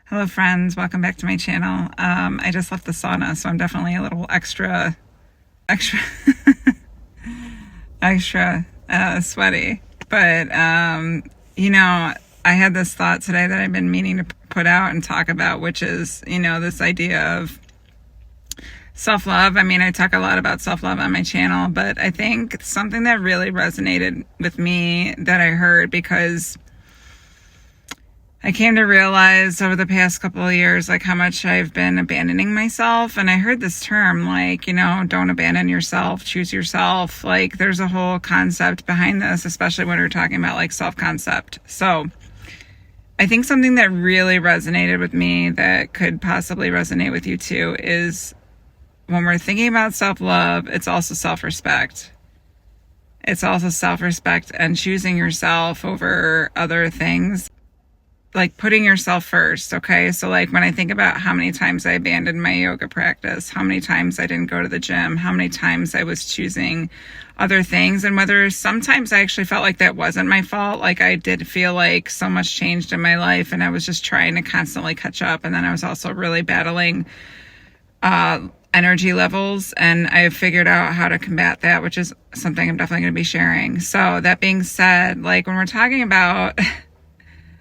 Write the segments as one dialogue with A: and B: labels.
A: Hello friends, welcome back to my channel. I just left the sauna, so I'm definitely a little extra, sweaty. But, I had this thought today that I've been meaning to put out and talk about, which is, this idea of self-love. I mean, I talk a lot about self-love on my channel, but I think something that really resonated with me that I heard, because I came to realize over the past couple of years, like, how much I've been abandoning myself. And I heard this term, like, don't abandon yourself, choose yourself. Like, there's a whole concept behind this, especially when we're talking about like self-concept. So I think something that really resonated with me that could possibly resonate with you too is when we're thinking about self-love, it's also self-respect. It's also self-respect and choosing yourself over other things. Like putting yourself first, okay? So like when I think about how many times I abandoned my yoga practice, how many times I didn't go to the gym, how many times I was choosing other things, and whether sometimes I actually felt like that wasn't my fault. Like I did feel like so much changed in my life and I was just trying to constantly catch up. And then I was also really battling energy levels, and I figured out how to combat that, which is something I'm definitely going to be sharing. So that being said, like when we're talking about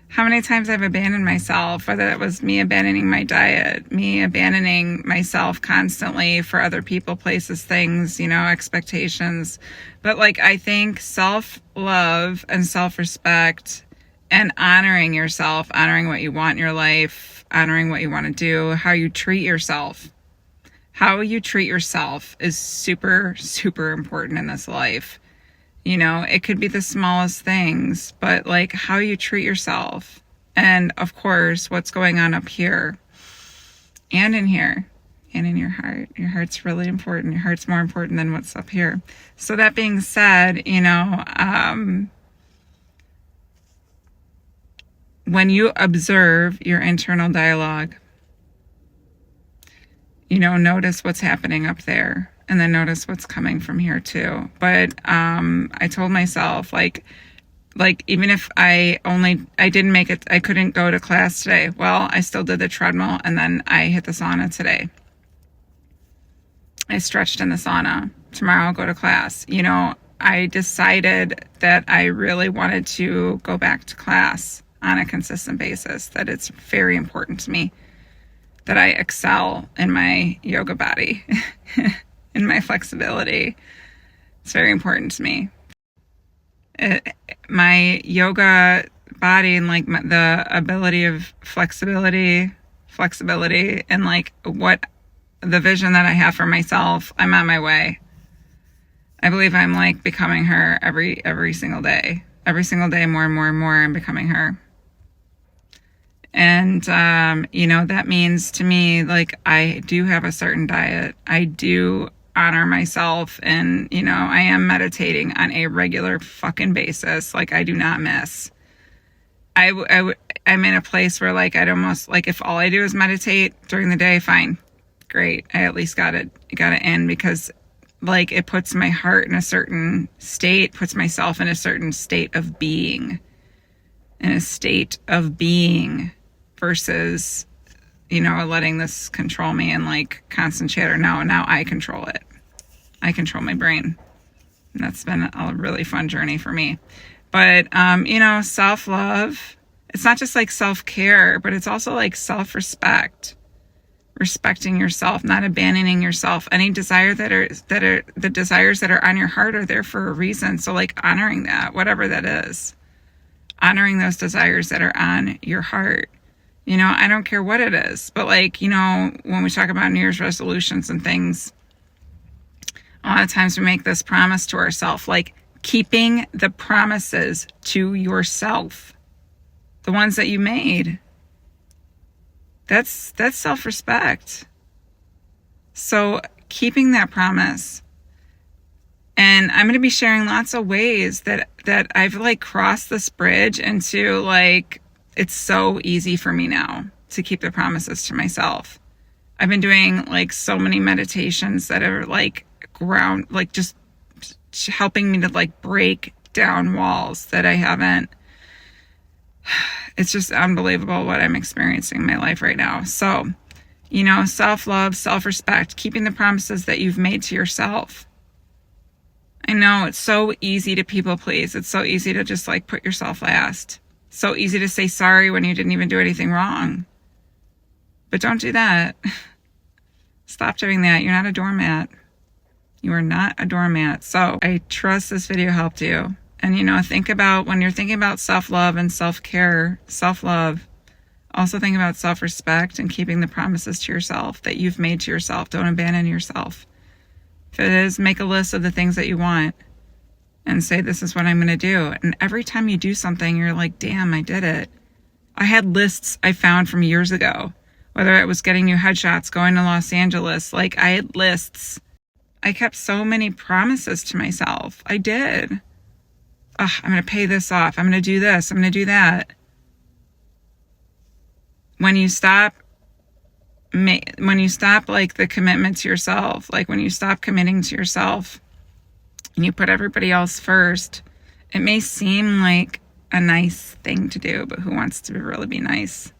A: how many times I've abandoned myself, whether it was me abandoning my diet, me abandoning myself constantly for other people, places, things, expectations. But like, I think self-love and self-respect and honoring yourself, honoring what you want in your life, honoring what you want to do, how you treat yourself. How you treat yourself is super, super important in this life. It could be the smallest things, but like how you treat yourself. And of course, what's going on up here and in here and in your heart. Your heart's really important. Your heart's more important than what's up here. So that being said, when you observe your internal dialogue, notice what's happening up there. And then notice what's coming from here too. But I told myself, like even if I didn't make it, I couldn't go to class today. Well, I still did the treadmill, and then I hit the sauna today. I stretched in the sauna. Tomorrow I'll go to class. I decided that I really wanted to go back to class on a consistent basis, that it's very important to me that I excel in my yoga body. In my flexibility. It's very important to me. My yoga body and like the ability of flexibility, and like what the vision that I have for myself, I'm on my way. I believe I'm like becoming her every single day. Every single day, more and more and more, I'm becoming her. And, that means to me, like, I do have a certain diet. I do honor myself, and I am meditating on a regular fucking basis. Like, I do not miss. I'm in a place where like I'd almost like, if all I do is meditate during the day, fine, great, I at least got it in, because like it puts my heart in a certain state, puts myself in a certain state of being, versus letting this control me and like constant chatter. Now I control it. I control my brain. And that's been a really fun journey for me. But, self-love, it's not just like self-care, but it's also like self-respect, respecting yourself, not abandoning yourself. Any desire that are the desires that are on your heart are there for a reason. So like honoring that, whatever that is, honoring those desires that are on your heart. I don't care what it is, but like, when we talk about New Year's resolutions and things, a lot of times we make this promise to ourselves, like keeping the promises to yourself, the ones that you made. That's self-respect. So keeping that promise. And I'm going to be sharing lots of ways that I've like crossed this bridge into like, it's so easy for me now to keep the promises to myself. I've been doing like so many meditations that are like just helping me to like break down walls that I haven't It's just unbelievable what I'm experiencing in my life right now. So, you know, self-love, self-respect, keeping the promises that you've made to yourself. I know it's so easy to people please. It's so easy to just like put yourself last. So easy to say sorry when you didn't even do anything wrong. But don't do that. Stop doing that. You're not a doormat. You are not a doormat. So I trust this video helped you. And, you know, think about when you're thinking about self-love and self-care, self-love, also think about self-respect and keeping the promises to yourself that you've made to yourself. Don't abandon yourself. If it is, make a list of the things that you want and say, this is what I'm going to do. And every time you do something, you're like, damn, I did it. I had lists I found from years ago, whether it was getting new headshots, going to Los Angeles. Like, I had lists. I kept so many promises to myself. I did. I'm going to pay this off. I'm going to do this. I'm going to do that. When you stop like the commitment to yourself, like when you stop committing to yourself and you put everybody else first, it may seem like a nice thing to do, but who wants to really be nice?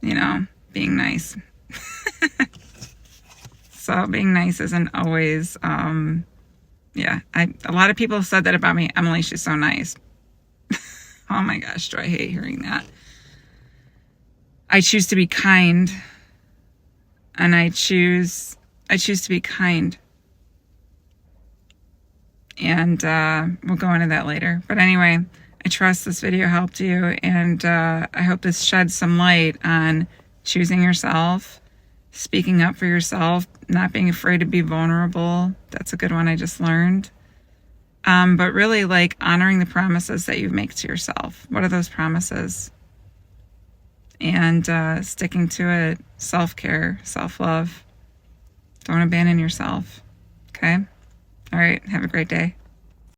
A: You know, being nice. So being nice isn't always, a lot of people have said that about me. Emily, she's so nice. Oh my gosh, do I hate hearing that. I choose to be kind. And I choose to be kind. And we'll go into that later. But anyway, I trust this video helped you. And I hope this sheds some light on choosing yourself, speaking up for yourself, not being afraid to be vulnerable. That's a good one I just learned. But really, like, honoring the promises that you make to yourself. What are those promises? And sticking to it. Self-care, self-love. Don't abandon yourself. Okay? All right. Have a great day.